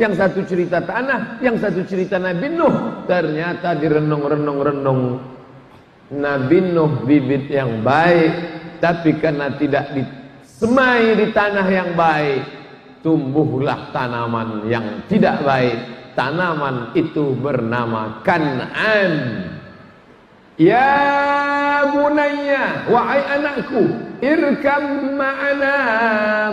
yang satu cerita tanah, yang satu cerita Nabi Nuh. Ternyata direnung-renung Nabi Nuh bibit yang baik, tapi karena tidak disemai di tanah yang baik, tumbuhlah tanaman yang tidak baik. Tanaman itu bernama Kan'an. Ya bunayya, wahai anakku, irkam ma'ana,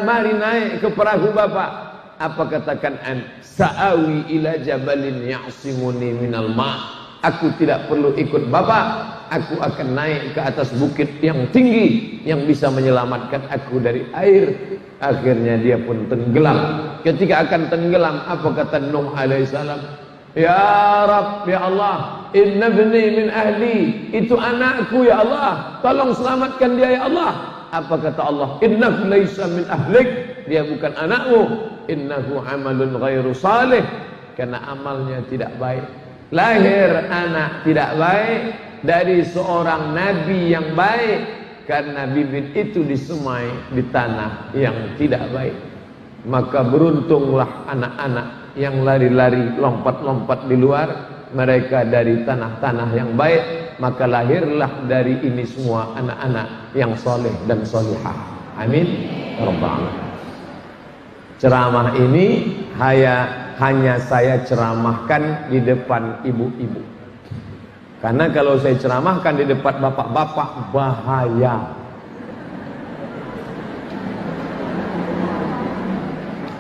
mari naik ke perahu bapak. Apa kata Kan'an? Sa'awi ila jabalin ya'simuni minal ma'. Aku tidak perlu ikut bapak, aku akan naik ke atas bukit yang tinggi yang bisa menyelamatkan aku dari air. Akhirnya dia pun tenggelam. Ketika akan tenggelam, apa kata Nuh alaihissalam? Ya Rabb, ya Allah, inna bni min ahli, itu anakku ya Allah, tolong selamatkan dia ya Allah. Apa kata Allah? Innahu laysa min ahlik, dia bukan anakmu. Innahu amalun ghairu salih, karena amalnya tidak baik. Lahir anak tidak baik dari seorang nabi yang baik, karena bibit itu disemai di tanah yang tidak baik. Maka beruntunglah anak-anak yang lari-lari, lompat-lompat di luar, mereka dari tanah-tanah yang baik, maka lahirlah dari ini semua anak-anak yang soleh dan solihah. Amin. Rabbal alamin. Ceramah ini hanya saya ceramahkan di depan ibu-ibu. Karena kalau saya ceramahkan di depan bapak-bapak, bahaya.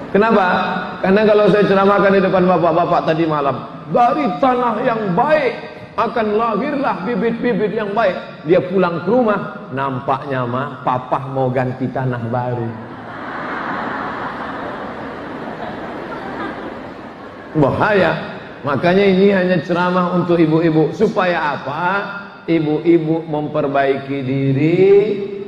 Kenapa? Karena kalau saya ceramahkan di depan bapak-bapak tadi malam, dari tanah yang baik akan lahirlah bibit-bibit yang baik. Dia pulang ke rumah, nampaknya mah papa mau ganti tanah baru. Bahaya. Makanya ini hanya ceramah untuk ibu-ibu. Supaya apa? Ibu-ibu memperbaiki diri,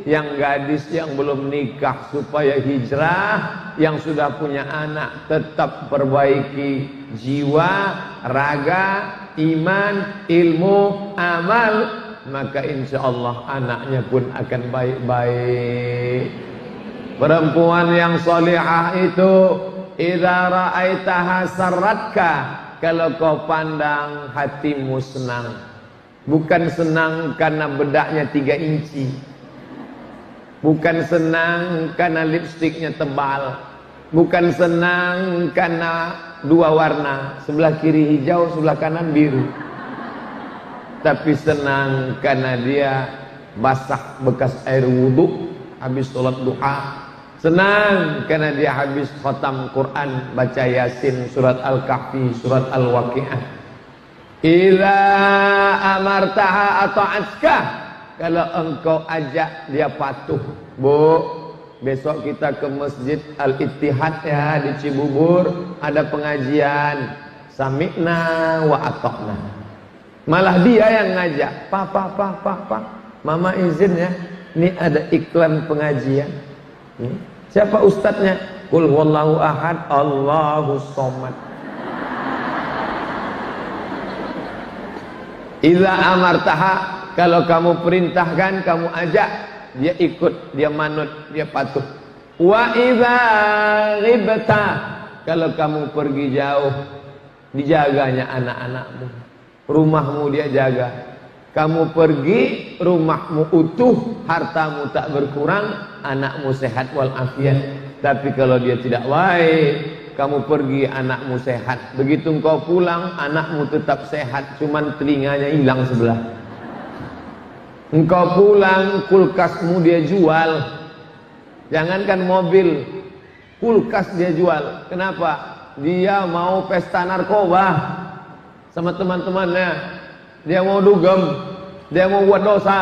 yang gadis yang belum nikah supaya hijrah, yang sudah punya anak tetap perbaiki jiwa, raga, iman, ilmu, amal, maka insya Allah anaknya pun akan baik-baik. Perempuan yang solihah itu idza ra'aitaha sarratka, kalau kau pandang hatimu senang. Bukan senang karena bedaknya 3 inci, bukan senang karena lipstiknya tebal, bukan senang karena 2 warna, sebelah kiri hijau, sebelah kanan biru, tapi senang karena dia basah bekas air wudhu habis sholat duha, senang karena dia habis khatam Quran, baca Yasin, surat Al-Kahfi, surat Al-Waqi'ah. Idza amartaha ata'atka, kalau engkau ajak dia patuh. Bu, besok kita ke Masjid Al-Ittihad ya di Cibubur, ada pengajian. Sami'na wa ata'na. Malah dia yang ngajak. Pak, mama izin ya, ini ada iklan pengajian. Siapa ustadznya? Qul huwallahu ahad, Allahus somad. Idza amartaha, kalau kamu perintahkan, kamu ajak, dia ikut, dia manut, dia patuh. Wa idza ghibta, kalau kamu pergi jauh, dijaganya anak-anakmu, rumahmu dia jaga. Kamu pergi, rumahmu utuh, hartamu tak berkurang, anakmu sehat walafiat. Tapi kalau dia tidak baik, kamu pergi, anakmu sehat, begitu engkau pulang, anakmu tetap sehat, cuman telinganya hilang sebelah. Engkau pulang, kulkasmu dia jual. Jangankan mobil, kulkas dia jual. Kenapa? Dia mau pesta narkoba sama teman-temannya, dia mau dugem, dia mau buat dosa.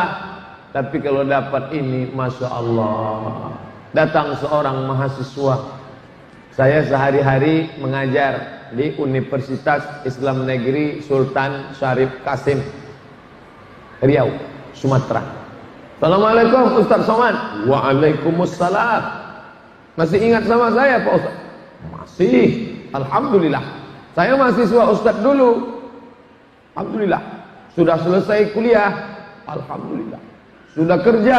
Tapi kalau dapat ini, Masya Allah. Datang seorang mahasiswa, saya sehari-hari mengajar di Universitas Islam Negeri Sultan Syarif Kasim, Riau, Sumatera. Assalamualaikum Ustaz Somad. Waalaikumsalam. Masih ingat sama saya Pak Ustaz? Masih. Alhamdulillah. Saya mahasiswa Ustaz dulu. Alhamdulillah. Sudah selesai kuliah. Alhamdulillah. Sudah kerja.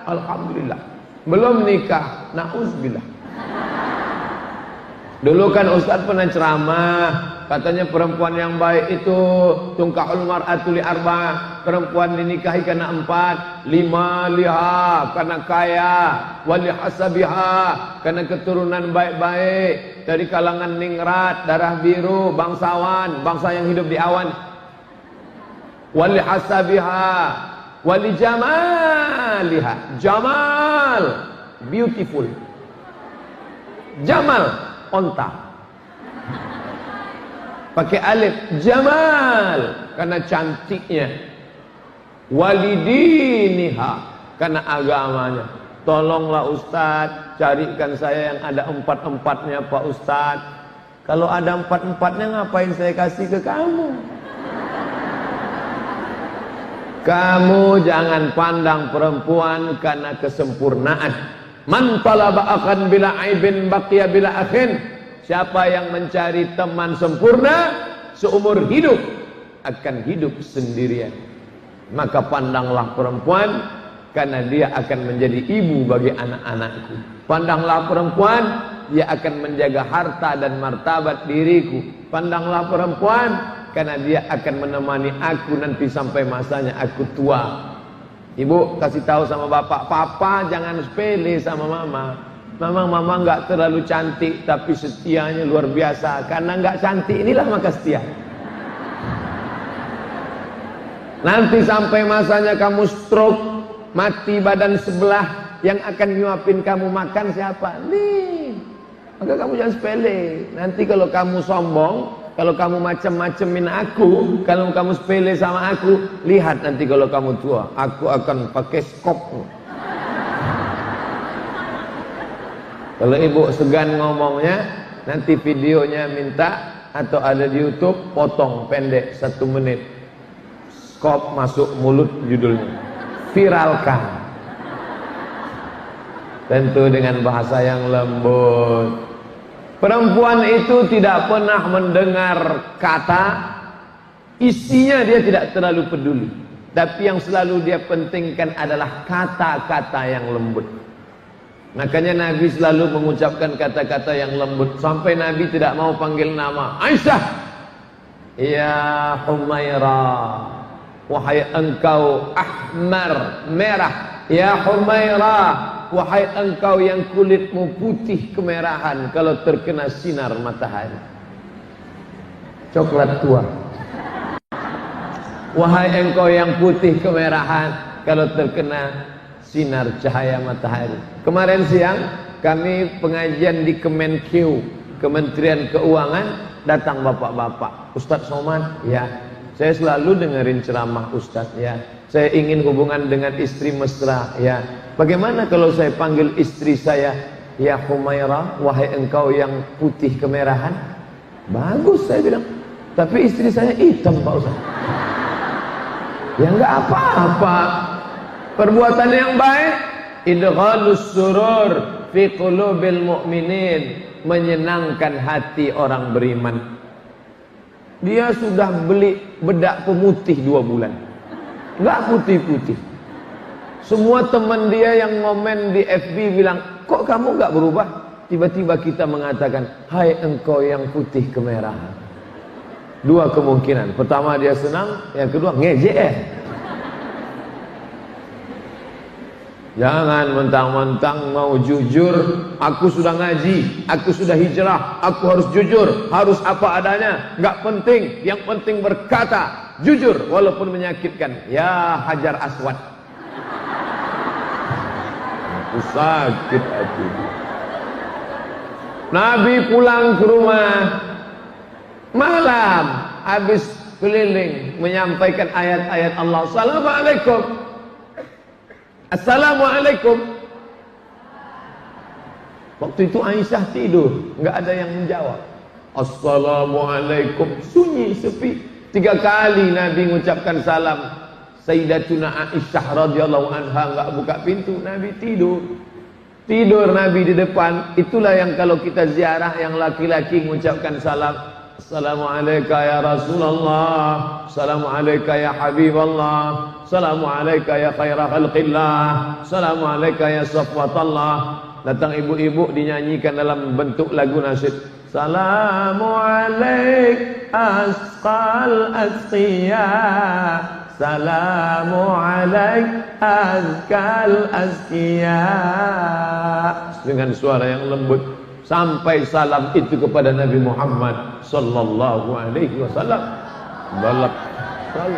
Alhamdulillah. Belum nikah. Na'udzubillah. Dulu kan Ustaz pernah ceramah, katanya perempuan yang baik itu tungkahul mar'atu li arba, perempuan dinikahi karena 4, 5 liha karena kaya, wali hasabiha karena keturunan baik-baik dari kalangan ningrat, darah biru, bangsawan, bangsa yang hidup di awan, wali hasabiha wali jamaliha, jamal beautiful, jamal onta pakai alif, jamal karena cantiknya, walidiniha karena agamanya. Tolonglah Ustaz, carikan saya yang ada 4-4-nya Pak Ustaz. Kalau ada 4-4-nya ngapain saya kasih ke kamu? Kamu jangan pandang perempuan karena kesempurnaan. Man talaba akan bila aibin baqiya bila akhin. Siapa yang mencari teman sempurna seumur hidup akan hidup sendirian. Maka pandanglah perempuan karena dia akan menjadi ibu bagi anak-anakku. Pandanglah perempuan, dia akan menjaga harta dan martabat diriku. Pandanglah perempuan karena dia akan menemani aku nanti sampai masanya aku tua. Ibu kasih tahu sama bapak, papa jangan sepele sama mama. Mama nggak terlalu cantik tapi setianya luar biasa. Karena nggak cantik inilah maka setia. Nanti sampai masanya kamu stroke, mati badan sebelah, yang akan nyuapin kamu makan siapa? Nih. Maka kamu jangan sepele. Nanti kalau kamu sombong, kalau kamu macam-macamin aku, kalau kamu sepele sama aku, lihat nanti kalau kamu tua, aku akan pakai skop. Kalau ibu segan ngomongnya, nanti videonya minta atau ada di YouTube, potong pendek 1 menit. Skop masuk mulut judulnya. Viralkan. Tentu dengan bahasa yang lembut. Perempuan itu tidak pernah mendengar kata, isinya dia tidak terlalu peduli. Tapi yang selalu dia pentingkan adalah kata-kata yang lembut. Makanya Nabi selalu mengucapkan kata-kata yang lembut. Sampai Nabi tidak mau panggil nama Aisyah. Ya Humairah, wahai engkau ahmar, merah. Ya Humairah, wahai engkau yang kulitmu putih kemerahan kalau terkena sinar matahari. Coklat tua. Wahai engkau yang putih kemerahan kalau terkena sinar cahaya matahari. Kemarin siang kami pengajian di Kemenq, Kementerian Keuangan, datang bapak-bapak. Ustadz Somad, ya. Saya selalu dengerin ceramah Ustadz, ya. Saya ingin hubungan dengan istri mesra, ya. Bagaimana kalau saya panggil istri saya, ya Humairah, wahai engkau yang putih kemerahan? Bagus, saya bilang. Tapi istri saya hitam, Pak Ustadz. Ya enggak apa-apa. Perbuatan yang baik, idghalus surur fi qulubil mu'minin, menyenangkan hati orang beriman. Dia sudah beli bedak pemutih 2 bulan, enggak putih-putih. Semua teman dia yang ngomen di FB bilang, kok kamu enggak berubah? Tiba-tiba kita mengatakan, hai engkau yang putih kemerahan. 2 kemungkinan. Pertama dia senang, yang kedua ngejek. Jangan mentang-mentang mau jujur, aku sudah ngaji, aku sudah hijrah, aku harus jujur, harus apa adanya, nggak penting, yang penting berkata jujur walaupun menyakitkan. Ya Hajar Aswad, aku sakit hati. Nabi pulang ke rumah malam, habis keliling menyampaikan ayat-ayat Allah. Assalamualaikum. Assalamualaikum. Waktu itu Aisyah tidur, nggak ada yang menjawab. Assalamualaikum, sunyi sepi. 3 kali Nabi mengucapkan salam. Sayyidatuna Aisyah radhiyallahu anha nggak buka pintu, Nabi tidur. Tidur Nabi di depan. Itulah yang kalau kita ziarah yang laki-laki mengucapkan salam. Assalamualaikum ya Rasulullah, Assalamualaikum ya Habiballah, Assalamualaikum ya khaira khalqillah, Assalamualaikum ya safwatallah. Datang ibu-ibu dinyanyikan dalam bentuk lagu nasyid. Salamu alaik asqal asqiya, salamu alaik azkal azkiya. Dengan suara yang lembut sampai salam itu kepada Nabi Muhammad sallallahu alaihi wasallam. Balak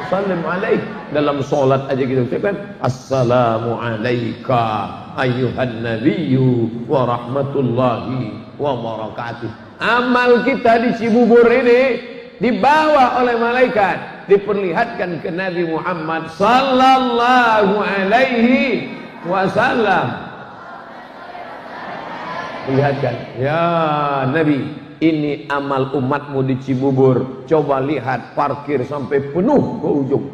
salam alaik. Dalam solat aja kita ucapkan assalamu alaika ayyuhan nabiyyu wa rahmatullahi wa barakatuh. Amal kita di Cibubur ini dibawa oleh malaikat, diperlihatkan ke Nabi Muhammad sallallahu alaihi wasallam. Lihatkan, ya Nabi, ini amal umatmu di Cibubur. Coba lihat, parkir sampai penuh ke ujung.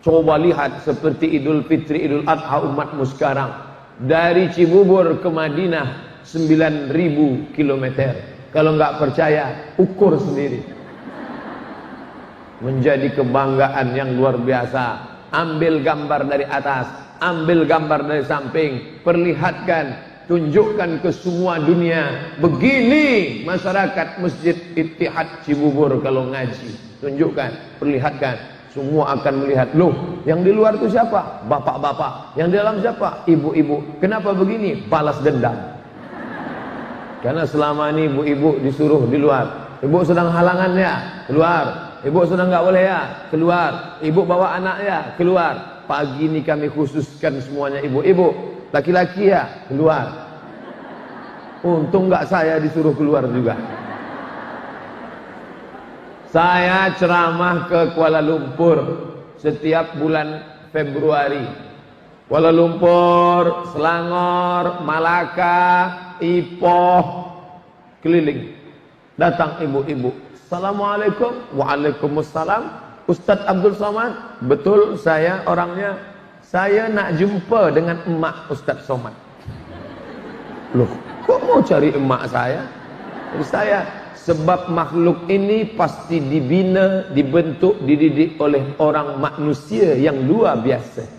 Coba lihat seperti Idul Fitri, Idul Adha umatmu sekarang. Dari Cibubur ke Madinah 9.000 kilometer. Kalau nggak percaya, ukur sendiri. Menjadi kebanggaan yang luar biasa. Ambil gambar dari atas, ambil gambar dari samping, perlihatkan, tunjukkan ke semua dunia. Begini masyarakat Masjid Ittihad Cibubur kalau ngaji. Tunjukkan, perlihatkan. Semua akan melihat. Loh, yang di luar itu siapa? Bapak-bapak. Yang di dalam siapa? Ibu-ibu. Kenapa begini? Balas dendam. Karena selama ini ibu-ibu disuruh di luar. Ibu sedang halangan ya, keluar. Ibu sedang nggak boleh ya, keluar. Ibu bawa anak ya, keluar. Pagi ini kami khususkan semuanya ibu-ibu. Laki-laki ya, keluar. Untung nggak saya disuruh keluar juga. Saya ceramah ke Kuala Lumpur setiap bulan Februari. Kuala Lumpur, Selangor, Malaka, Ipoh, keliling. Datang ibu-ibu. Assalamualaikum. Waalaikumsalam. Ustadz Abdul Somad. Betul, saya orangnya. Saya nak jumpa dengan emak Ustadz Somad. Loh, kok mau cari emak saya? Jadi saya, sebab makhluk ini pasti dibina, dibentuk, dididik oleh orang manusia yang luar biasa.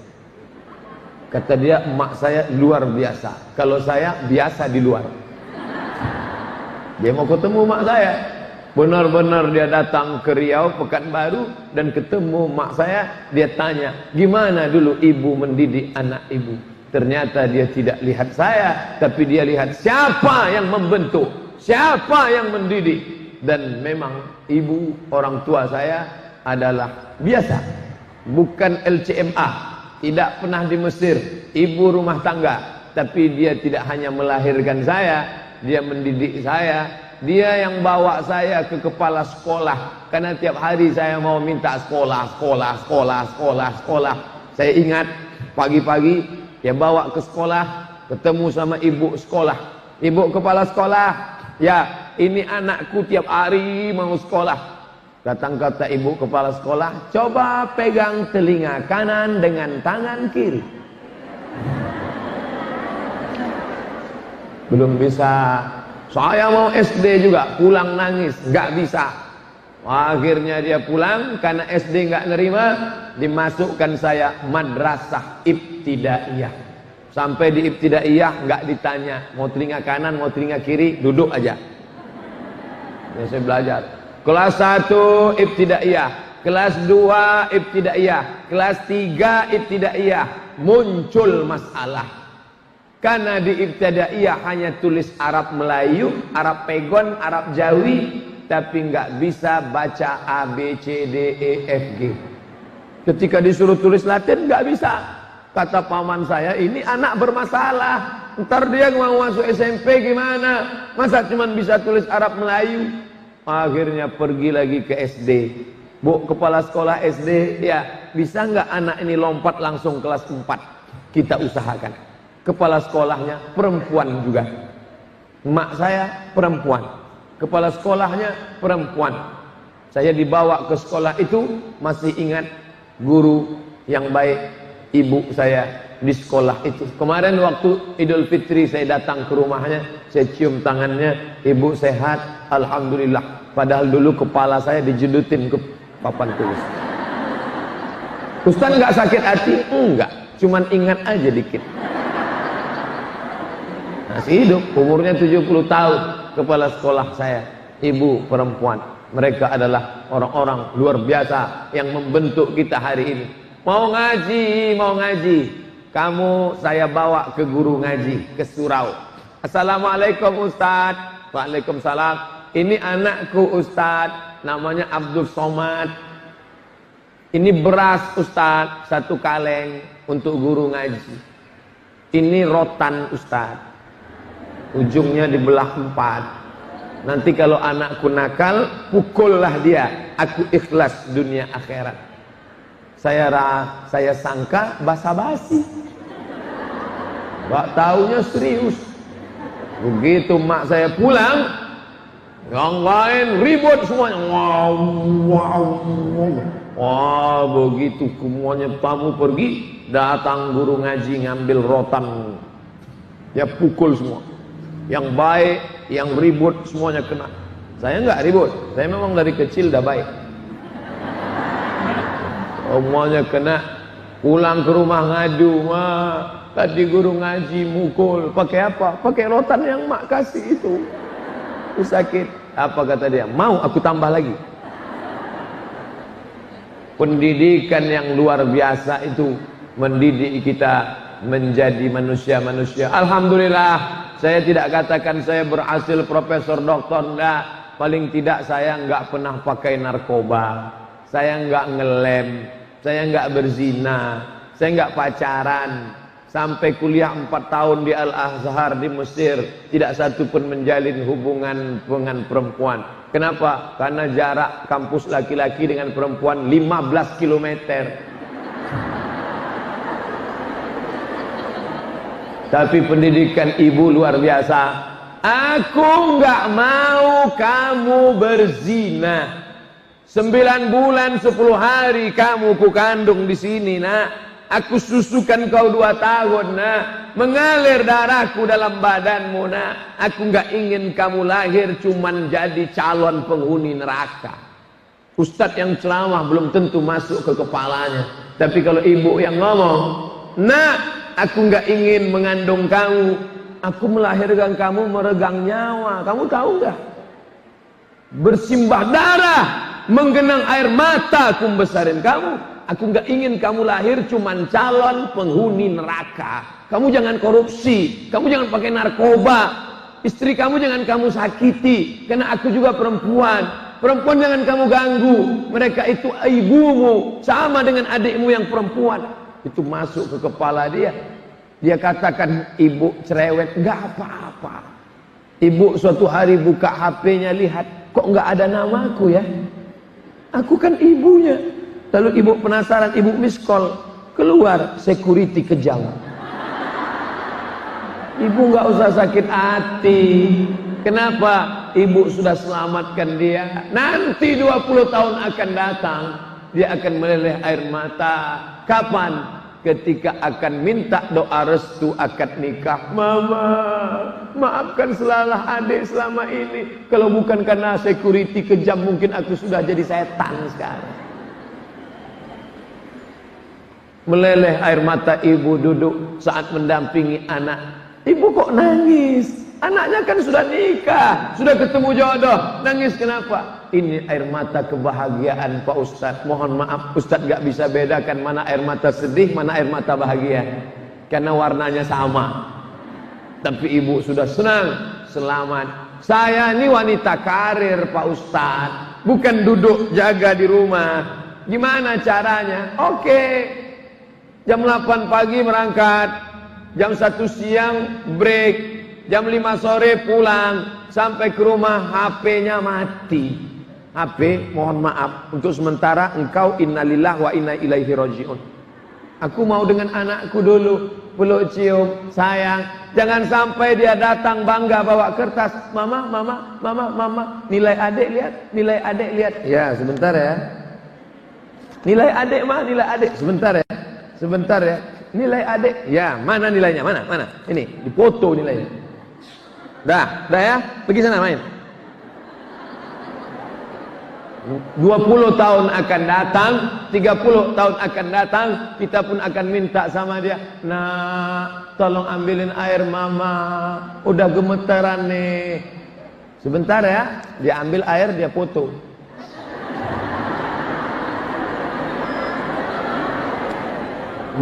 Kata dia, emak saya luar biasa. Kalau saya biasa di luar. Dia mau ketemu emak saya. Benar-benar dia datang ke Riau, Pekanbaru, dan ketemu emak saya. Dia tanya, gimana dulu ibu mendidik anak ibu? Ternyata dia tidak lihat saya, tapi dia lihat siapa yang membentuk, siapa yang mendidik. Dan memang ibu orang tua saya adalah biasa, bukan LCMA. Tidak pernah di Mesir, ibu rumah tangga. Tapi dia tidak hanya melahirkan saya, dia mendidik saya. Dia yang bawa saya ke kepala sekolah. Karena tiap hari saya mau minta sekolah. Saya ingat pagi-pagi dia bawa ke sekolah, ketemu sama ibu sekolah. Ibu kepala sekolah, ya ini anakku tiap hari mau sekolah. Datang kata ibu kepala sekolah, coba pegang telinga kanan dengan tangan kiri. Belum bisa. Saya mau SD juga, pulang nangis, gak bisa. Akhirnya dia pulang, karena SD gak nerima, dimasukkan saya madrasah ibtidaiyah. Sampai di ibtidaiyah gak ditanya, mau telinga kanan, mau telinga kiri, duduk aja. Ya, saya belajar. Kelas 1 ibtidaiyah, kelas 2 ibtidaiyah, kelas 3 ibtidaiyah, muncul masalah. Karena di ibtidaiyah hanya tulis Arab Melayu, Arab Pegon, Arab Jawi, tapi nggak bisa baca A, B, C, D, E, F, G. Ketika disuruh tulis Latin nggak bisa. Kata paman saya, ini anak bermasalah. Ntar dia mau masuk SMP gimana? Masa cuma bisa tulis Arab Melayu? Akhirnya pergi lagi ke SD. Bu, kepala sekolah SD, ya bisa nggak anak ini lompat langsung kelas 4? Kita usahakan. Kepala sekolahnya perempuan juga. Emak saya perempuan. Kepala sekolahnya perempuan. Saya dibawa ke sekolah itu, masih ingat guru yang baik, ibu saya di sekolah itu. Kemarin waktu Idul Fitri saya datang ke rumahnya, saya cium tangannya, ibu sehat, alhamdulillah. Padahal dulu kepala saya dijedutin ke papan tulis. Ustaz nggak sakit hati? Enggak, cuman ingat aja dikit. Masih hidup, umurnya 70 tahun. Kepala sekolah saya, ibu perempuan. Mereka adalah orang-orang luar biasa yang membentuk kita hari ini. Mau ngaji, mau ngaji. Kamu saya bawa ke guru ngaji, ke surau. Assalamualaikum Ustaz. Waalaikumsalam. Ini anakku Ustaz, namanya Abdul Somad. Ini beras Ustaz, 1 kaleng untuk guru ngaji. Ini rotan Ustaz, ujungnya dibelah 4. Nanti kalau anakku nakal, pukullah dia. Aku ikhlas dunia akhirat. Saya sangka basa-basi. Bak taunya serius. Begitu mak saya pulang, yang lain ribut semuanya. Wah, begitu semuanya tamu pergi, datang guru ngaji ngambil rotan. Dia pukul semua. Yang baik, yang ribut semuanya kena. Saya enggak ribut, saya memang dari kecil dah baik. Semuanya kena. Pulang ke rumah ngadu, mak, tadi guru ngaji mukul. Pakai apa? Pakai rotan yang mak kasih itu. Itu sakit. Apa kata dia? Mau aku tambah lagi. Pendidikan yang luar biasa itu mendidik kita menjadi manusia-manusia. Alhamdulillah. Saya tidak katakan saya berhasil profesor doktor, enggak. Paling tidak saya enggak pernah pakai narkoba. Saya enggak ngelem. Saya enggak berzina. Saya enggak pacaran. Sampai kuliah 4 tahun di Al-Azhar di Mesir, tidak satu pun menjalin hubungan dengan perempuan. Kenapa? Karena jarak kampus laki-laki dengan perempuan 15 kilometer. Tapi pendidikan ibu luar biasa. Aku enggak mau kamu berzina. 9 bulan 10 hari kamu ku kandung di sini, nak. Aku susukan kau 2 tahun, nak. Mengalir darahku dalam badanmu, nak. Aku enggak ingin kamu lahir cuman jadi calon penghuni neraka. Ustadz yang ceramah belum tentu masuk ke kepalanya. Tapi kalau ibu yang ngomong, nak, aku enggak ingin mengandung kamu. Aku melahirkan kamu meregang nyawa. Kamu tahu enggak? Bersimbah darah, menggenang air mata aku membesarin kamu. Aku enggak ingin kamu lahir cuman calon penghuni neraka. Kamu jangan korupsi, kamu jangan pakai narkoba. Istri kamu jangan kamu sakiti, karena aku juga perempuan. Perempuan jangan kamu ganggu. Mereka itu ibumu, sama dengan adikmu yang perempuan. Itu masuk ke kepala dia. Dia katakan ibu cerewet, enggak apa-apa. Ibu suatu hari buka HP-nya, lihat, kok enggak ada namaku ya? Aku kan ibunya. Lalu ibu penasaran, ibu miss call, keluar security kejam. Ibu enggak usah sakit hati. Kenapa? Ibu sudah selamatkan dia. Nanti 20 tahun akan datang, dia akan meleleh air mata. Kapan? Ketika akan minta doa restu akad nikah. Mama, maafkan salah adik selama ini. Kalau bukan karena security kejam, mungkin aku sudah jadi setan sekarang. Meleleh air mata ibu duduk saat mendampingi anak. Ibu kok nangis? Anaknya kan sudah nikah, sudah ketemu jodoh. Nangis kenapa? Ini air mata kebahagiaan Pak Ustadz. Mohon maaf, Ustadz gak bisa bedakan mana air mata sedih, mana air mata bahagia. Karena warnanya sama. Tapi ibu sudah senang, selamat. Saya ini wanita karir Pak Ustadz. Bukan duduk jaga di rumah. Gimana caranya? Oke. Jam 8 pagi berangkat. Jam 1 siang break. Jam 5 sore pulang. Sampai ke rumah HP-nya mati. HP, mohon maaf, untuk sementara engkau innalillah wa inna ilaihi rajiun. Aku mau dengan anakku dulu, peluk cium, sayang. Jangan sampai dia datang bangga bawa kertas. Mama, mama, mama, mama, nilai adik lihat, nilai adik lihat. Ya, sebentar ya. Nilai adik mah, nilai adik. Sebentar ya. Sebentar ya. Nilai adik. Ya, mana nilainya? Mana? Mana? Ini, dipoto nilainya. Dah ya. Pergi sana main. 20 tahun akan datang, 30 tahun akan datang, kita pun akan minta sama dia, "Nak, tolong ambilin air mama, udah gemetaran nih." Sebentar ya, dia ambil air, dia foto.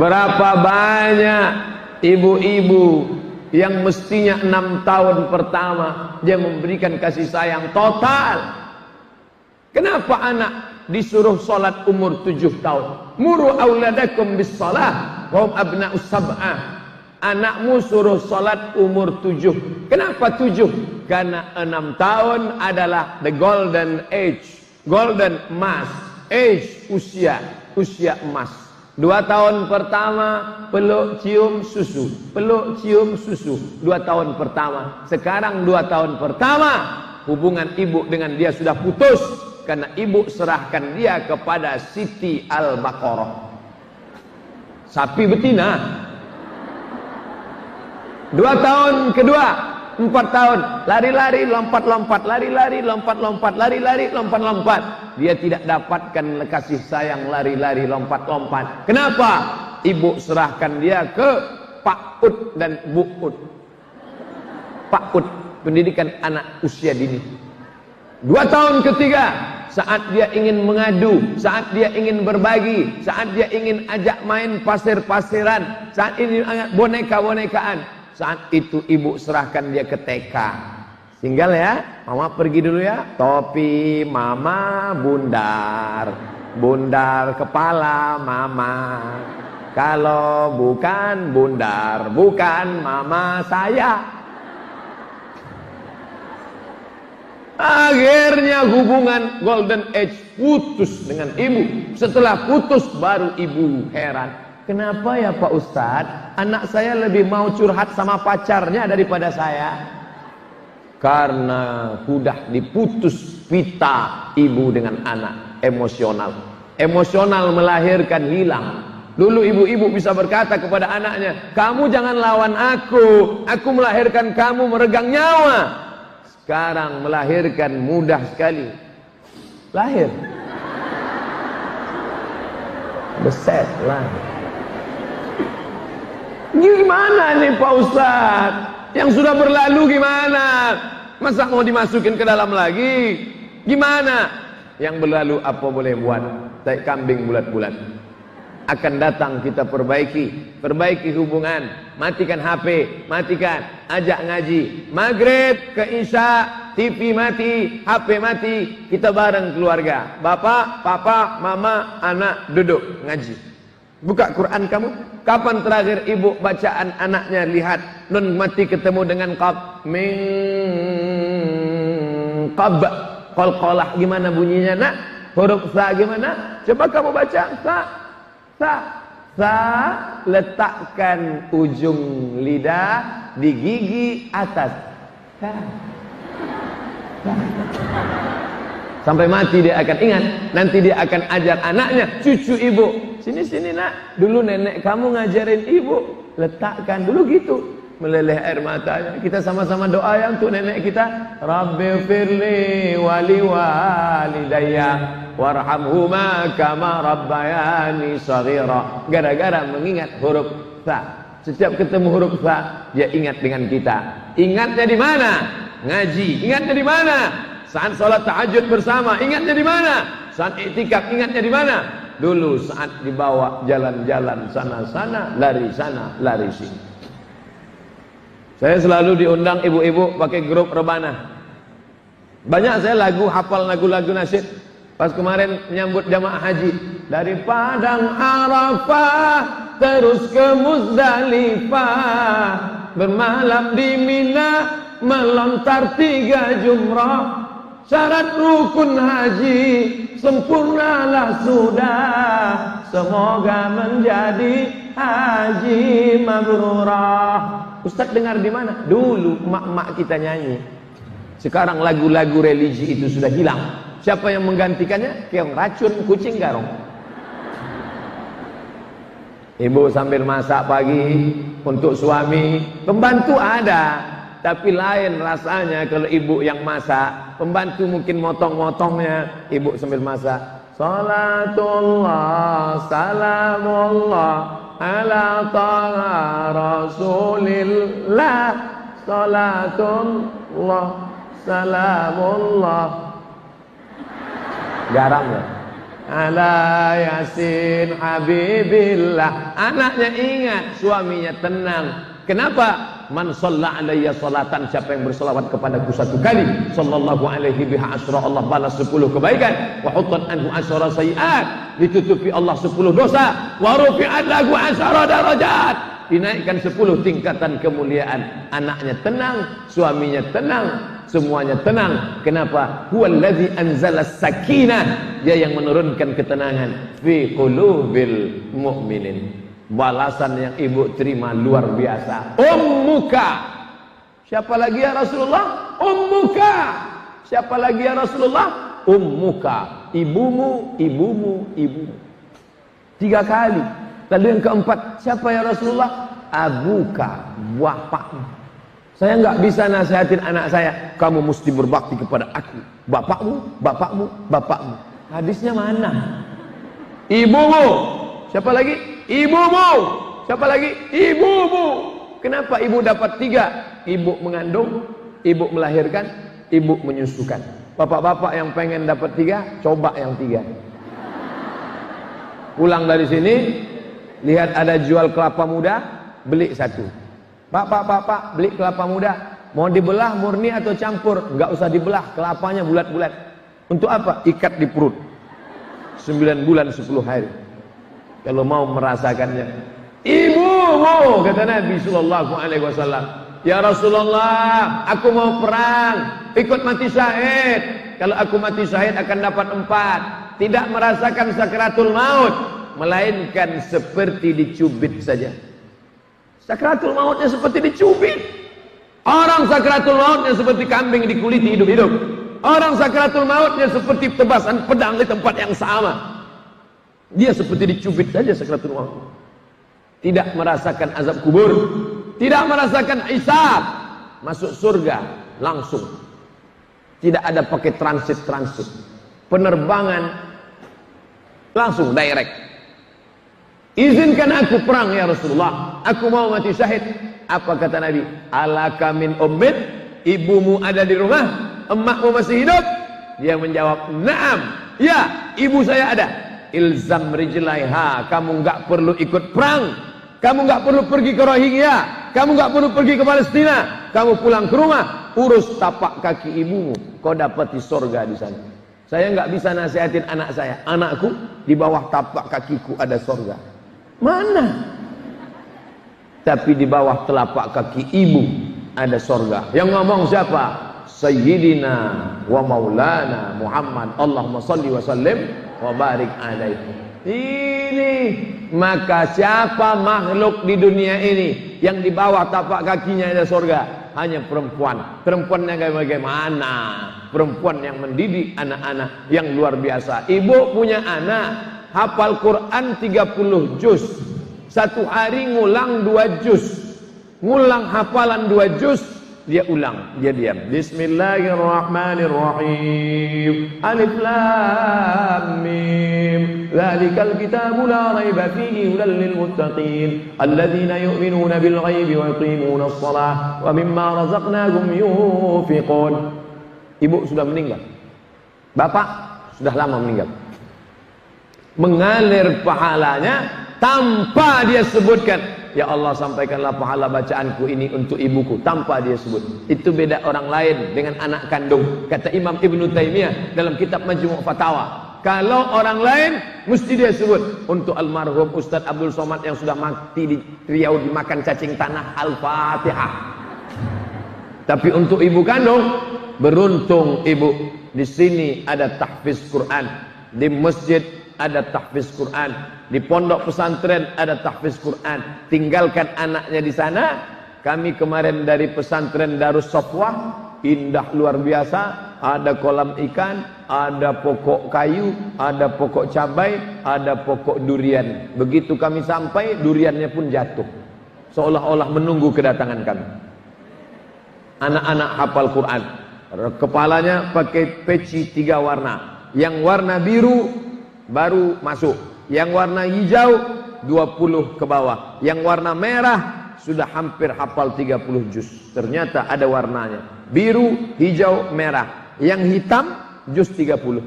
Berapa banyak ibu-ibu yang mestinya 6 tahun pertama dia memberikan kasih sayang total. Kenapa anak disuruh sholat umur 7 tahun? Muru auladakum bis salah wa hum abna'us sab'ah. Anakmu suruh sholat umur 7. Kenapa 7? Karena 6 tahun adalah the golden age, golden emas, age, usia emas. 2 tahun pertama peluk cium susu, peluk cium susu. 2 tahun pertama. Sekarang 2 tahun pertama hubungan ibu dengan dia sudah putus. Karena ibu serahkan dia kepada Siti Al-Baqarah, sapi betina. 2 tahun kedua, 4 tahun, lari-lari, lompat-lompat, lari-lari, lompat-lompat, lari-lari, lompat-lompat. Dia tidak dapatkan kasih sayang lari-lari, lompat-lompat. Kenapa? Ibu serahkan dia ke Pak Ud dan Bu Ud. Pak Ud, pendidikan anak usia dini. 2 tahun ketiga, saat dia ingin mengadu, saat dia ingin berbagi, saat dia ingin ajak main pasir-pasiran, saat ini boneka-bonekaan, saat itu ibu serahkan dia ke TK. Tinggal ya, mama pergi dulu ya. Topi mama bundar, bundar kepala mama. Kalau bukan bundar, bukan mama saya. Akhirnya hubungan golden age putus dengan ibu. Setelah putus baru ibu heran. Kenapa ya Pak Ustadz? Anak saya lebih mau curhat sama pacarnya daripada saya. Karena sudah diputus pita ibu dengan anak. Emosional. Emosional melahirkan hilang. Dulu ibu-ibu bisa berkata kepada anaknya, "Kamu jangan lawan aku melahirkan kamu meregang nyawa." Sekarang melahirkan mudah sekali. Lahir. Beset lah. Gimana nih Pak Ustadz? Yang sudah berlalu gimana? Masa mau dimasukin ke dalam lagi? Gimana? Yang berlalu apa boleh buat? Tai kambing bulat-bulat. Akan datang kita perbaiki hubungan, matikan HP, matikan, ajak ngaji, maghrib ke isya, TV mati, HP mati, kita bareng keluarga, bapak, papa, mama, anak duduk ngaji. Buka Quran kamu. Kapan terakhir ibu bacaan anaknya? Lihat nun mati ketemu dengan qab min qab, qalqalah gimana bunyinya nak? Huruf sa gimana? Coba kamu baca sa. Letakkan ujung lidah di gigi atas. Sampai mati dia akan ingat. Nanti dia akan ajar anaknya, cucu ibu. Sini nak, dulu nenek kamu ngajarin ibu. Letakkan dulu gitu. Meleleh air matanya. Kita sama-sama doa ya untuk nenek kita. Rabbi firli wali walidayya warhamhuma kama rabbayani shaghira. Gara-gara mengingat huruf sa. Setiap ketemu huruf sa, dia ingat dengan kita. Ingatnya di mana? Ngaji. Ingatnya di mana? Saat sholat tahajud bersama. Ingatnya di mana? Saat iktikaf. Ingatnya di mana? Dulu saat dibawa jalan-jalan sana-sana, lari sana, lari sini. Saya selalu diundang ibu-ibu pakai grup rebana. Banyak saya hafal lagu-lagu nasyid. Pas kemarin menyambut jamaah haji, dari Padang Arafah terus ke Muzdalifah, bermalam di Mina, melontar 3 jumrah. Syarat rukun haji sempurnalah sudah, semoga menjadi haji mabrurah. Ustaz dengar di mana? Dulu emak-emak kita nyanyi. Sekarang lagu-lagu religi itu sudah hilang. Siapa yang menggantikannya? Keong racun, kucing garong. Ibu sambil masak pagi untuk suami, pembantu ada, tapi lain rasanya kalau ibu yang masak. Pembantu mungkin motong-motongnya, ibu sambil masak. Salatullah, salamullah, ala taha rasulillah. Salatullah, salamullah. Garam ya. Ala yasin habibillah. Anaknya ingat, suaminya tenang. Kenapa? Man shalla alayya salatan, siapa yang berselawat kepadaku satu kali, sallallahu alaihi biha asyra, Allah balas 10 kebaikan, wa hutat anhu asyra sayiat, ditutupi Allah 10 dosa, wa rufi'at lahu asyra darajat, dinaikkan 10 tingkatan kemuliaan. Anaknya tenang, suaminya tenang, semuanya tenang. Kenapa? Huwallazi anzala sakinah, dia yang menurunkan ketenangan fi qulubil mu'minin. Balasan yang ibu terima luar biasa. Ummuka. Siapa lagi ya Rasulullah? Ummuka. Siapa lagi ya Rasulullah? Ummuka. Ibumu, ibumu, ibumu. 3 kali. Lalu yang keempat, siapa ya Rasulullah? Abuka, bapakmu. Saya nggak bisa nasihatin anak saya, kamu mesti berbakti kepada aku. Bapakmu, bapakmu, bapakmu. Hadisnya mana? Ibumu. Siapa lagi? Ibumu. Siapa lagi? Ibumu. Kenapa ibu dapat 3? Ibu mengandung, ibu melahirkan, ibu menyusukan. Bapak-bapak yang pengen dapat 3, coba yang 3. Pulang dari sini, lihat ada jual kelapa muda, beli 1. Bapak-bapak beli kelapa muda, mau dibelah murni atau campur? Enggak usah dibelah, kelapanya bulat-bulat. Untuk apa? Ikat di perut. 9 bulan 10 hari. Kalau mau merasakannya. Ibumu, kata Nabi sallallahu alaihi wasallam. Ya Rasulullah, aku mau perang, ikut mati syahid. Kalau aku mati syahid akan dapat 4. Tidak merasakan sakratul maut, melainkan seperti dicubit saja. Sakratul mautnya seperti dicubit. Orang sakratul mautnya seperti kambing dikuliti hidup-hidup. Orang sakratul mautnya seperti tebasan pedang di tempat yang sama. Dia seperti dicubit saja sakratul maut. Tidak merasakan azab kubur, tidak merasakan hisab, masuk surga langsung. Tidak ada pakai transit. Penerbangan langsung direct. Izinkan aku perang ya Rasulullah, aku mau mati syahid. Apa kata Nabi? Alaka min ummit, ibumu ada di rumah, emakmu masih hidup? Dia menjawab, "Na'am, ya, ibu saya ada." Ilzam rijlaiha, kamu enggak perlu ikut perang, kamu enggak perlu pergi ke Rohingya, kamu enggak perlu pergi ke Palestina, kamu pulang ke rumah, urus tapak kaki ibumu, kau dapat di surga di sana. Saya enggak bisa nasihatin anak saya, anakku di bawah tapak kakiku ada surga. Mana? Tapi di bawah telapak kaki ibu ada surga. Yang ngomong siapa? Sayyidina wa maulana Muhammad. Allahumma salli wa sallim wa barik alaihi. Ini maka siapa makhluk di dunia ini yang di bawah tapak kakinya ada surga? Hanya perempuan. Perempuannya bagaimana? Perempuan yang mendidik anak-anak yang luar biasa. Ibu punya anak hafal Quran 30 juz. Satu hari ngulang 2 juz. Ngulang hafalan 2 juz, dia ulang, dia diam. Bismillahirrahmanirrahim. Alif lam mim. Dzalikal kitabu la raiba fihi hudal lil muttaqin alladzina yu'minuna bil ghaibi wa yuqimuna shalah wa mimma razaqnahum yunfiqun. Ibu sudah meninggal. Bapak sudah lama meninggal. Mengalir pahalanya tanpa dia sebutkan, ya Allah sampaikanlah pahala bacaanku ini untuk ibuku, tanpa dia sebut. Itu beda orang lain dengan anak kandung. Kata Imam Ibnu Taimiyah dalam kitab Majmu' Fatawa, kalau orang lain mesti dia sebut. Untuk almarhum Ustadz Abdul Somad yang sudah mati di Riau dimakan cacing tanah, Al-Fatihah. Tapi untuk ibu kandung, beruntung ibu, di sini ada tahfiz Quran, di masjid ada tahfiz Quran, di pondok pesantren ada tahfiz Quran. Tinggalkan anaknya di sana. Kami kemarin dari pesantren Darus Safwah, indah luar biasa. Ada kolam ikan, ada pokok kayu, ada pokok cabai, ada pokok durian. Begitu kami sampai, duriannya pun jatuh, seolah-olah menunggu kedatangan kami. Anak-anak hafal Quran. Kepalanya pakai peci 3 warna. Yang warna biru baru masuk. Yang warna hijau 20 ke bawah. Yang warna merah sudah hampir hafal 30 juz. Ternyata ada warnanya. Biru, hijau, merah. Yang hitam juz 30.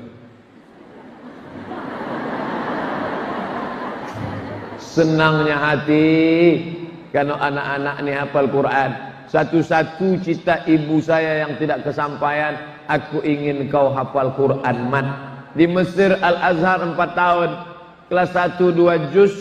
Senangnya hati kalau anak-anak ini hafal Quran. Satu-satu cita ibu saya yang tidak kesampaian, aku ingin kau hafal Quran, Mat. Di Mesir Al-Azhar 4 tahun, kelas 1 2 juz,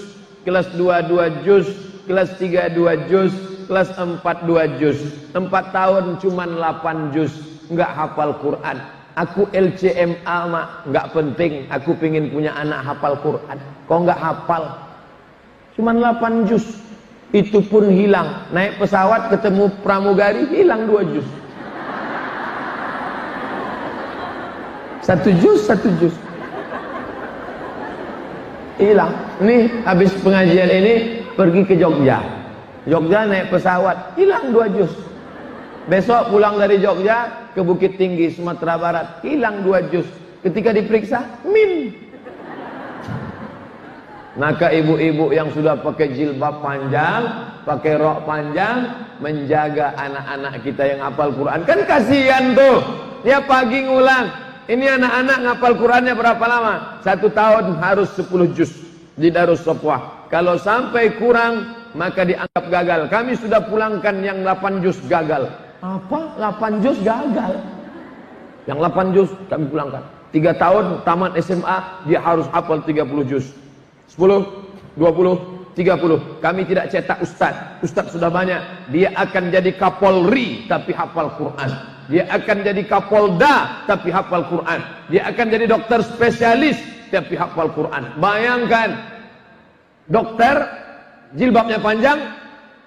kelas 2 2 juz, kelas 3 2 juz, kelas 4 2 juz. 4 tahun cuma 8 juz, enggak hafal Quran. Aku LCMA, Mak, enggak penting, aku pengen punya anak hafal Quran. Kau enggak hafal, cuma 8 juz. Itu pun hilang. Naik pesawat ketemu pramugari, hilang 2 juz. 1 juz, 1 juz hilang. Nih habis pengajian ini pergi ke Jogja. Jogja naik pesawat, hilang 2 juz. Besok pulang dari Jogja ke Bukit Tinggi Sumatera Barat, hilang 2 juz. Ketika diperiksa, min. Maka ibu-ibu yang sudah pakai jilbab panjang, pakai rok panjang, menjaga anak-anak kita yang hafal Quran. Kan kasihan tuh, dia pagi ngulang. Ini anak-anak ngapal Qurannya berapa lama? 1 tahun harus 10 juz di Darus Sofwah. Kalau sampai kurang, maka dianggap gagal. Kami sudah pulangkan yang 8 juz gagal. Apa? 8 juz gagal? Yang 8 juz kami pulangkan. 3 tahun tamat SMA, dia harus hafal 30 juz. 10, 20, 30. Kami tidak cetak ustaz. Ustaz sudah banyak. Dia akan jadi Kapolri tapi hafal Quran. Dia akan jadi Kapolda tapi hafal Quran. Dia akan jadi dokter spesialis tapi hafal Quran. Bayangkan, dokter jilbabnya panjang,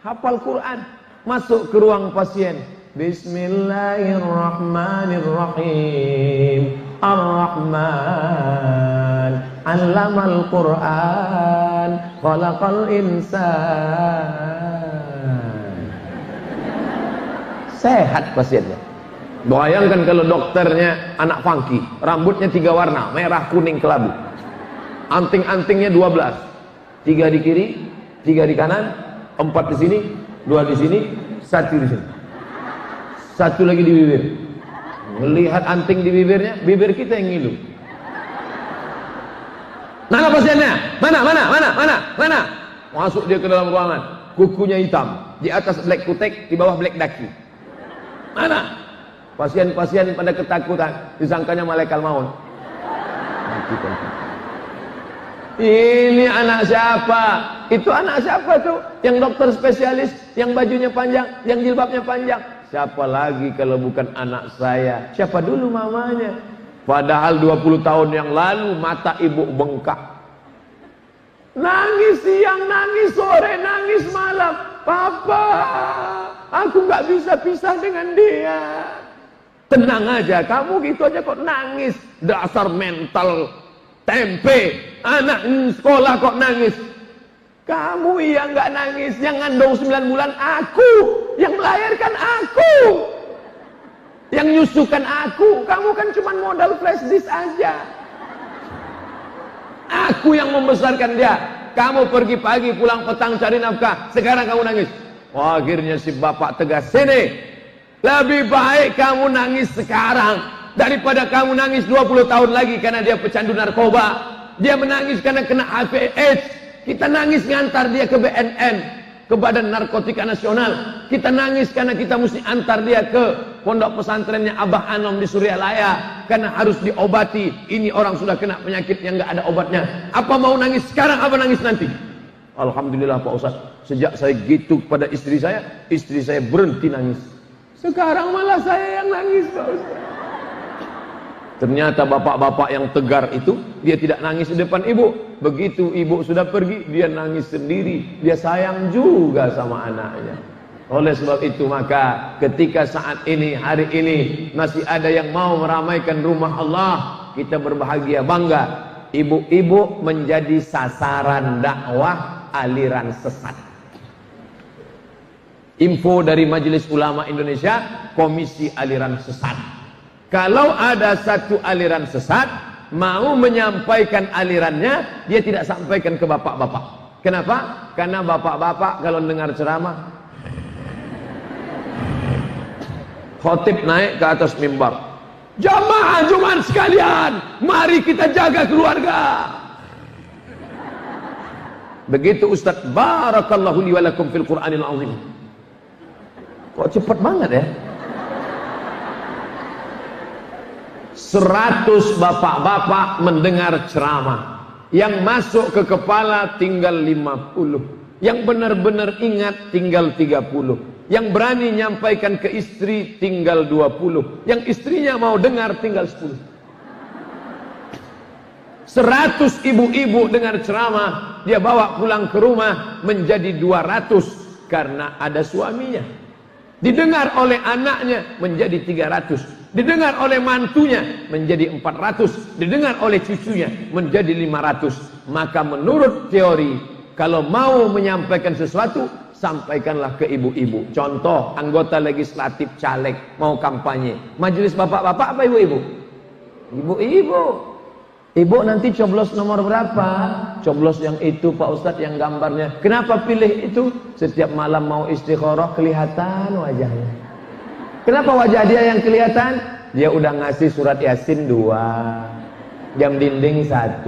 hafal Quran. Masuk ke ruang pasien. Bismillahirrahmanirrahim. Ar-Rahman 'allamal Qur'an, khalaqal insan. Sehat pasiennya. Bayangkan kalau dokternya anak funky, rambutnya 3 warna, merah, kuning, kelabu. Anting-antingnya 12. 3 di kiri, 3 di kanan, 4 di sini, 2 di sini, 1 di sini. 1 lagi di bibir. Melihat anting di bibirnya, bibir kita yang ngilu. Mana pasiennya? Mana? Masuk dia ke dalam ruangan. Kukunya hitam, di atas black kutek, di bawah black daki. Mana? Pasien-pasien pada ketakutan, disangkanya malaikat maut. Ini anak siapa? Itu anak siapa tuh? Yang dokter spesialis, yang bajunya panjang, yang jilbabnya panjang. Siapa lagi kalau bukan anak saya? Siapa dulu mamanya? Padahal 20 tahun yang lalu mata ibu bengkak. Nangis siang, nangis sore, nangis malam. Papa, aku gak bisa pisah dengan dia. Tenang aja, kamu gitu aja kok nangis. Dasar mental tempe. Anak sekolah kok nangis. Kamu yang gak nangis, yang ngandung 9 bulan aku, yang melahirkan aku, yang nyusukan aku. Kamu kan cuma modal flash disk aja. Aku yang membesarkan dia. Kamu pergi pagi, pulang petang cari nafkah. Sekarang kamu nangis. Wah, akhirnya si bapak tegas, sini. Lebih baik kamu nangis sekarang daripada kamu nangis 20 tahun lagi karena dia pecandu narkoba. Dia menangis karena kena HIV/AIDS. Kita nangis ngantar dia ke BNN, ke Badan Narkotika Nasional. Kita nangis karena kita mesti antar dia ke pondok pesantrennya Abah Anom di Suryalaya karena harus diobati. Ini orang sudah kena penyakit yang nggak ada obatnya. Apa mau nangis sekarang, apa nangis nanti? Alhamdulillah Pak Ustaz, sejak saya gitu kepada istri saya berhenti nangis. Sekarang malah saya yang nangis Pak Ustaz. Ternyata bapak-bapak yang tegar itu, dia tidak nangis di depan ibu. Begitu ibu sudah pergi, dia nangis sendiri. Dia sayang juga sama anaknya. Oleh sebab itu maka ketika saat ini, hari ini masih ada yang mau meramaikan rumah Allah, kita berbahagia, bangga. Ibu-ibu menjadi sasaran dakwah aliran sesat. Info dari Majelis Ulama Indonesia, Komisi Aliran Sesat. Kalau ada satu aliran sesat, mau menyampaikan alirannya, dia tidak sampaikan ke bapak-bapak. Kenapa? Karena bapak-bapak kalau dengar ceramah, khotib naik ke atas mimbar, jamaah Jumat sekalian, mari kita jaga keluarga. Begitu Ustaz, barakallahu li wa lakum fil Qur'anil azim. Kok cepat banget ya? 100 bapak-bapak mendengar ceramah, yang masuk ke kepala tinggal 50, yang benar-benar ingat tinggal 30, yang berani nyampaikan ke istri tinggal 20, yang istrinya mau dengar tinggal 10. 100 ibu-ibu dengar ceramah, dia bawa pulang ke rumah menjadi 200 karena ada suaminya. Didengar oleh anaknya menjadi 300, didengar oleh mantunya menjadi 400, didengar oleh cucunya menjadi 500. Maka menurut teori, kalau mau menyampaikan sesuatu, sampaikanlah ke ibu-ibu. Contoh, anggota legislatif caleg mau kampanye, majelis bapak-bapak apa ibu-ibu? Ibu-ibu. Ibu nanti coblos nomor berapa? Coblos yang itu Pak Ustadz, yang gambarnya. Kenapa pilih itu? Setiap malam mau istikharah kelihatan wajahnya. Kenapa wajah dia yang kelihatan? Dia udah ngasih surat Yasin 2, jam dinding 1,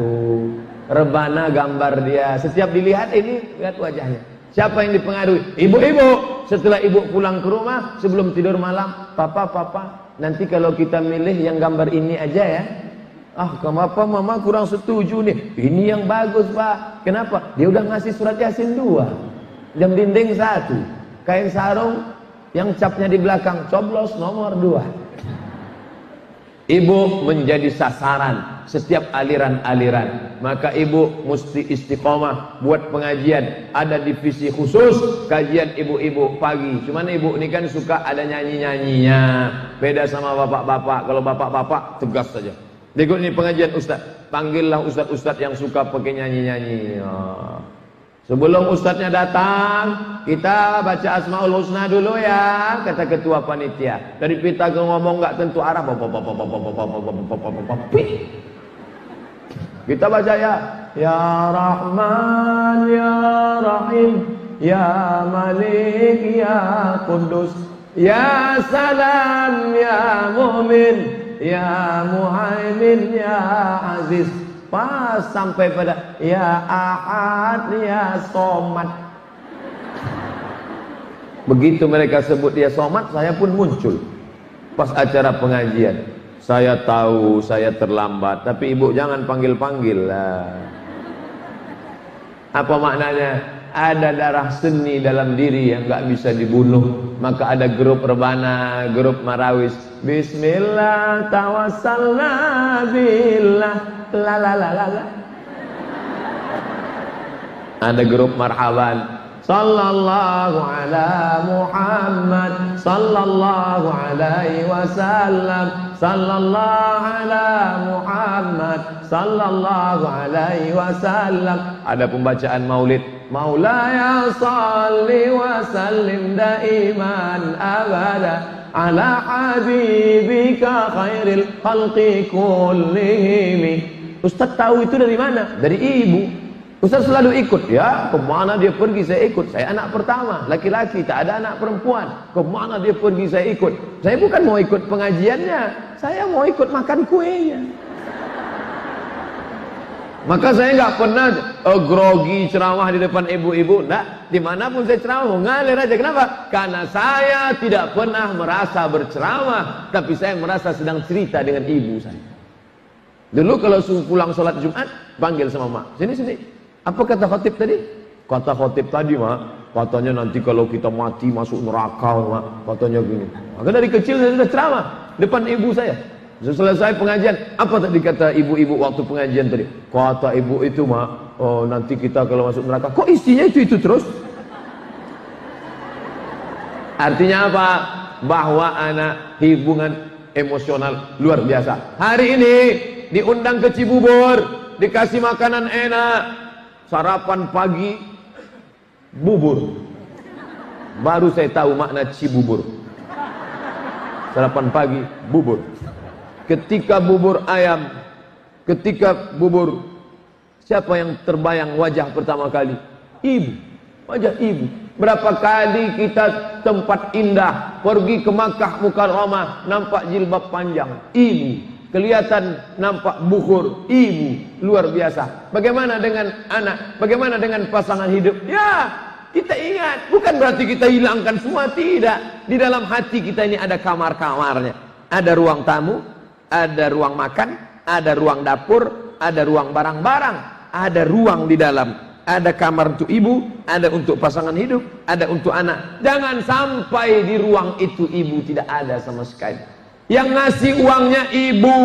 rebana gambar dia. Setiap dilihat ini, lihat wajahnya. Siapa yang dipengaruhi? Ibu-ibu. Setelah ibu pulang ke rumah, sebelum tidur malam, papa, nanti kalau kita milih yang gambar ini aja ya. Ah, kenapa mama kurang setuju nih? Ini yang bagus Pak. Kenapa? Dia udah ngasih surat Yasin 2, jam dinding 1, kain sarung yang capnya di belakang, coblos nomor 2. Ibu menjadi sasaran setiap aliran-aliran. Maka ibu mesti istiqomah buat pengajian. Ada divisi khusus kajian ibu-ibu pagi. Cuman ibu ini kan suka ada nyanyi-nyanyinya. Beda sama bapak-bapak. Kalau bapak-bapak tegas saja. Berikut ini pengajian Ustaz. Panggillah Ustaz-Ustaz yang suka pakai nyanyi-nyanyi. Sebelum Ustaznya datang, kita baca Asmaul Husna dulu ya, kata ketua panitia. Dari kita ngomong nggak tentu arah. Kita baca ya Rahman, ya Rahim, ya Malik, ya Kudus, ya Salam, ya Mu'min, ya Muhaimin, ya Aziz. Pas sampai pada ya Ahad, ya Somad. Begitu mereka sebut dia Somad, saya pun muncul pas acara pengajian. Saya tahu saya terlambat, tapi ibu jangan panggil-panggil lah. Apa maknanya? Ada darah seni dalam diri yang gak bisa dibunuh. Maka ada grup rebana, grup marawis. Bismillah tawassalna billah, la la la la la. Ada grup marhaban. Sallallahu ala Muhammad, sallallahu alaihi wasallam, sallallahu ala Muhammad, sallallahu alaihi wasallam. Ada pembacaan maulid. Maulaya salli wa sallim daiman abada ala habibika khairil khalqi kullihim. Ustaz tahu itu dari mana? Dari ibu. Ustaz selalu ikut. Ya, kemana dia pergi saya ikut. Saya anak pertama, laki-laki, tak ada anak perempuan. Kemana dia pergi saya ikut. Saya bukan mau ikut pengajiannya, saya mau ikut makan kuenya. Maka saya nggak pernah grogi ceramah di depan ibu-ibu. Nah, dimanapun saya ceramah mengalir aja. Kenapa? Karena saya tidak pernah merasa berceramah, tapi saya merasa sedang cerita dengan ibu saya. Dulu kalau pulang sholat Jumat, panggil sama mak. Sini. Apa kata khotib tadi? Kata khotib tadi mak, katanya nanti kalau kita mati masuk neraka mak. Katanya gini. Maka dari kecil saya sudah ceramah depan ibu saya. Selesai pengajian, apa tadi kata ibu-ibu waktu pengajian tadi? Kata ibu itu mak, oh nanti kita kalau masuk neraka. Kok isinya itu terus? Artinya apa? Bahwa anak hubungan emosional luar biasa. Hari ini diundang ke Cibubur, dikasih makanan enak, sarapan pagi bubur. Baru saya tahu makna Cibubur. Sarapan pagi bubur. ketika bubur ayam, ketika bubur, siapa yang terbayang wajah pertama kali? Ibu, wajah ibu. Berapa kali kita tempat indah, pergi ke Makkah Mukarramah, nampak jilbab panjang, ibu. Kelihatan nampak bukur, ibu. Luar biasa. Bagaimana dengan anak? Bagaimana dengan pasangan hidup? Ya, kita ingat. Bukan berarti kita hilangkan semua, tidak. Di dalam hati kita ini ada kamar-kamarnya. Ada ruang tamu, ada ruang makan, ada ruang dapur, ada ruang barang-barang, ada ruang di dalam. Ada kamar untuk ibu, ada untuk pasangan hidup, ada untuk anak. Jangan sampai di ruang itu ibu tidak ada sama sekali. Yang ngasih uangnya ibu,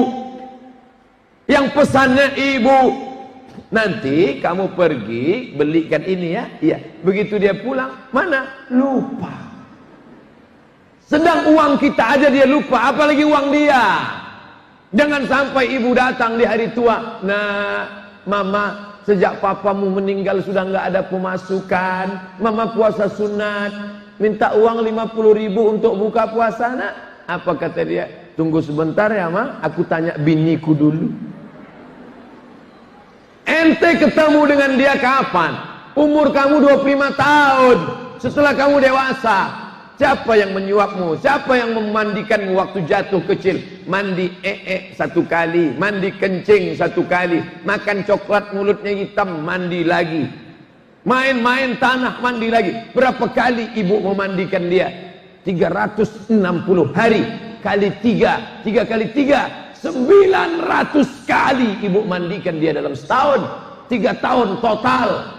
yang pesannya ibu. Nanti kamu pergi belikan ini ya, iya. Begitu dia pulang, mana? Lupa. Sedang uang kita aja dia lupa, apalagi uang dia. Jangan sampai ibu datang di hari tua. Nah, mama, sejak papamu meninggal sudah nggak ada pemasukan. Mama puasa sunat, minta uang 50.000 untuk buka puasa, nak. Apa kata dia? Tunggu sebentar ya, Ma, aku tanya biniku dulu. Ente ketemu dengan dia kapan? Umur kamu 25 tahun. Setelah kamu dewasa, siapa yang menyuapmu? Siapa yang memandikanmu waktu jatuh kecil? Mandi satu kali, mandi kencing satu kali, makan coklat mulutnya hitam, mandi lagi. Main-main tanah, mandi lagi. Berapa kali ibu memandikan dia? 360 hari kali 3 kali 3, 900 kali ibu mandikan dia dalam setahun. 3 tahun total,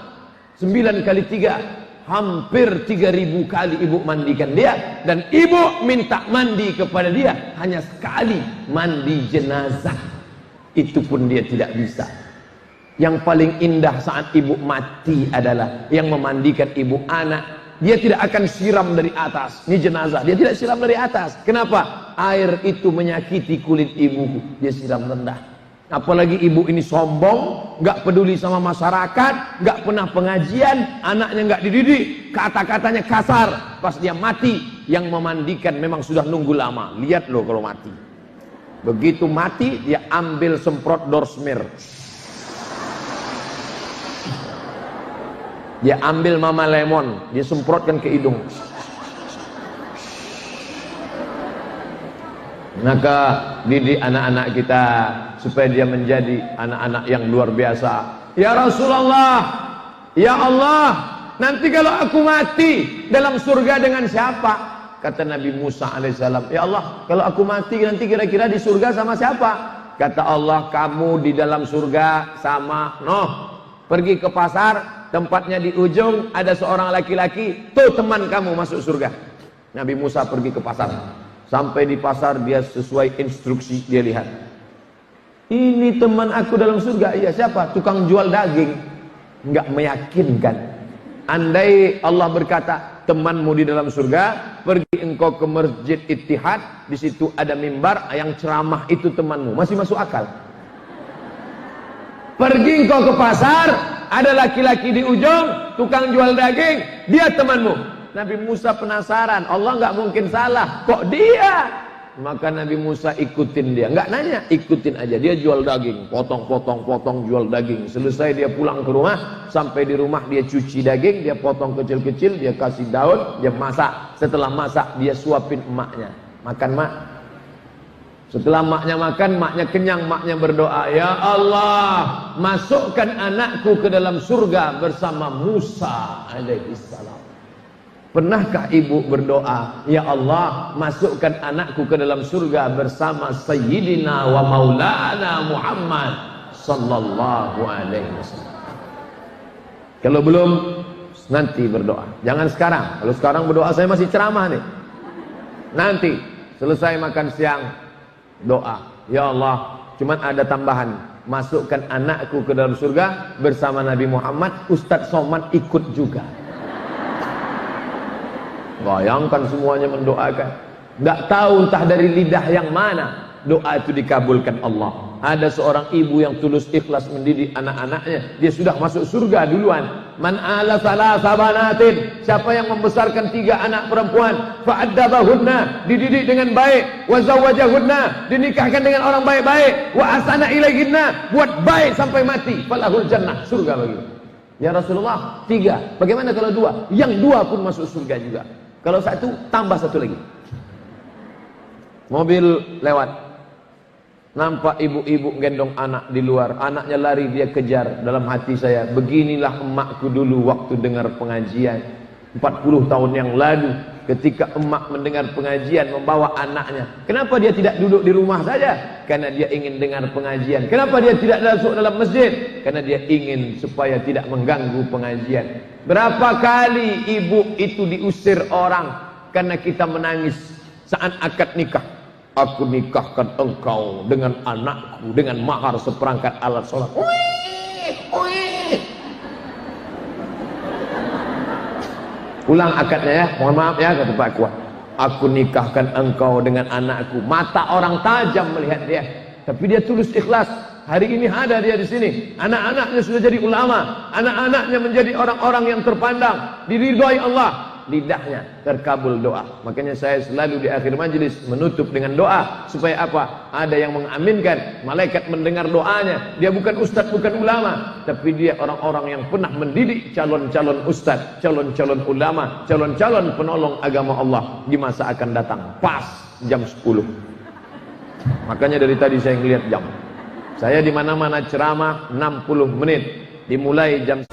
9 kali 3, hampir 3.000 kali ibu mandikan dia. Dan ibu minta mandi kepada dia hanya sekali, mandi jenazah. Itu pun dia tidak bisa. Yang paling indah saat ibu mati adalah yang memandikan ibu anak. Dia tidak akan siram dari atas. Ini jenazah, dia tidak siram dari atas. Kenapa? Air itu menyakiti kulit ibuku, dia siram rendah. Apalagi ibu ini sombong, gak peduli sama masyarakat, gak pernah pengajian, anaknya gak dididik, kata-katanya kasar. Pas dia mati, yang memandikan memang sudah nunggu lama. Lihat loh kalau mati. Begitu mati, dia ambil semprot dorsmir. Dia ambil mama lemon, dia semprotkan ke hidung. Maka didik anak-anak kita supaya dia menjadi anak-anak yang luar biasa. Ya Rasulullah, ya Allah, nanti kalau aku mati dalam surga dengan siapa? Kata Nabi Musa alaihissalam, ya Allah, kalau aku mati nanti kira-kira di surga sama siapa? Kata Allah, kamu di dalam surga sama Nuh. Pergi ke pasar, tempatnya di ujung ada seorang laki-laki, tuh teman kamu masuk surga. Nabi Musa pergi ke pasar. Sampai di pasar dia sesuai instruksi, dia lihat. Ini teman aku dalam surga. Iya, siapa? Tukang jual daging. Enggak meyakinkan. Andai Allah berkata, temanmu di dalam surga, pergi engkau ke Masjid Ittihad, di situ ada mimbar yang ceramah itu temanmu. Masih masuk akal. Pergi engkau ke pasar, ada laki-laki di ujung, tukang jual daging, dia temanmu. Nabi Musa penasaran, Allah nggak mungkin salah, kok dia? Maka Nabi Musa ikutin dia, nggak nanya, ikutin aja. Dia jual daging, potong jual daging. Selesai dia pulang ke rumah, sampai di rumah dia cuci daging, dia potong kecil-kecil, dia kasih daun, dia masak. Setelah masak dia suapin emaknya, makan mak. Setelah maknya makan, maknya kenyang, maknya berdoa, ya Allah, masukkan anakku ke dalam surga bersama Musa alaihissalam. Pernahkah ibu berdoa, ya Allah, masukkan anakku ke dalam surga bersama Sayyidina wa Maulana Muhammad sallallahu alaihi wasallam? Kalau belum, nanti berdoa. Jangan sekarang. Kalau sekarang berdoa, saya masih ceramah nih. Nanti selesai makan siang, doa, ya Allah, cuman ada tambahan, masukkan anakku ke dalam surga bersama Nabi Muhammad. Ustadz Somad ikut juga. Bayangkan semuanya mendoakan. Tidak tahu entah dari lidah yang mana doa itu dikabulkan Allah. Ada seorang ibu yang tulus ikhlas mendidik anak-anaknya, dia sudah masuk surga duluan. Man ala salasa banatin, siapa yang membesarkan 3 anak perempuan, fa'addabahunna, dididik dengan baik, wa zawwajahunna, dinikahkan dengan orang baik-baik, wa asana ilaihinna, buat baik sampai mati, falahul jannah, surga bagi. Ya Rasulullah, 3. Bagaimana kalau 2? Yang 2 pun masuk surga juga. Kalau 1 tambah 1 lagi. Mobil lewat, nampak ibu-ibu gendong anak di luar, anaknya lari, dia kejar. Dalam hati saya, beginilah emakku dulu waktu dengar pengajian 40 tahun yang lalu, ketika emak mendengar pengajian membawa anaknya. Kenapa dia tidak duduk di rumah saja? Karena dia ingin dengar pengajian. Kenapa dia tidak masuk dalam masjid? Karena dia ingin supaya tidak mengganggu pengajian. Berapa kali ibu itu diusir orang karena kita menangis saat akad nikah. Aku nikahkan engkau dengan anakku dengan mahar seperangkat alat sholat. Ulang akadnya ya, mohon maaf ya kata Pak Kuat. Aku nikahkan engkau dengan anakku. Mata orang tajam melihat dia, tapi dia tulus ikhlas. Hari ini ada dia di sini. Anak-anaknya sudah jadi ulama, anak-anaknya menjadi orang-orang yang terpandang, diridhoi Allah. Lidahnya terkabul doa. Makanya saya selalu di akhir majelis menutup dengan doa, supaya apa? Ada yang mengaminkan, malaikat mendengar doanya. Dia bukan ustadz, bukan ulama, tapi dia orang-orang yang pernah mendidik calon-calon ustadz, calon-calon ulama, calon-calon penolong agama Allah di masa akan datang. Pas jam 10. Makanya dari tadi saya ngelihat jam. Saya di mana-mana ceramah 60 menit, dimulai jam